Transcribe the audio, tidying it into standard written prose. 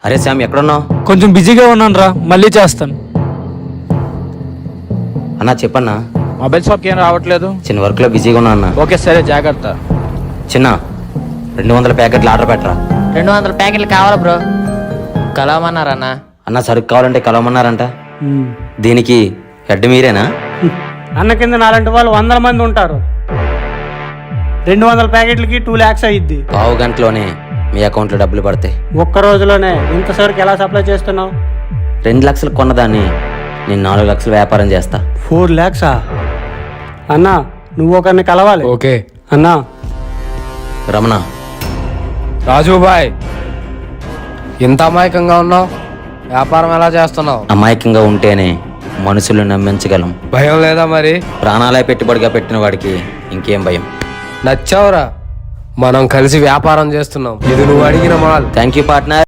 అరే శ్యామ్ ఎక్కడున్నావు? కొంచెం బిజీగా ఉన్నాను రా, మళ్ళీ చేస్తాను. అన్నా చెప్పన్నా. మొబైల్ షాప్కి ఏం రావట్లేదు. చిన్న వర్క్లో బిజీగా ఉన్నా అన్న. ఓకే సరే, జాగ్రత్త. చిన్న 200 ప్యాకెట్లు ఆర్డర్ పెట్టరా. 200 ప్యాకెట్లు కావాలా బ్రో? కలవమన్నారన్నా. అన్న సరుకు కావాలంటే కలవమన్నారంట. దీనికి హెడ్ మీరేనా? అన్న కింద నాలంటి వాళ్ళు 100 మంది ఉంటారు. 200 ప్యాకెట్లకి 2 lakhs అయ్యిద్ది. పావు గంటలోనే మీ అకౌంట్లో డబ్బులు పడతాయి. ఒక్క రోజులోనే ఇంత సరుకు ఎలా సప్లై చేస్తున్నావు? 2 లక్షలు కొన్నదాన్ని నేను 4 లక్షలు వ్యాపారం చేస్తా. 4 lakhs అన్నా, నువ్వు ఒకరిని కలవాలి. ఓకే అన్నా, రమణ, రాజుబాయ్, ఇంత అమాయకంగా ఉన్నావు, వ్యాపారం ఎలా చేస్తున్నావు? అమాయకంగా ఉంటేనే మనుషులు నమ్మించగలం. భయం లేదా మరి? ప్రాణాలే పెట్టుబడిగా పెట్టిన వాడికి ఇంకేం భయం. నచ్చావురా, మనం కలిసి వ్యాపారం చేస్తున్నాం. ఇది నువ్వు అడిగిన మాల్. Thank you partner.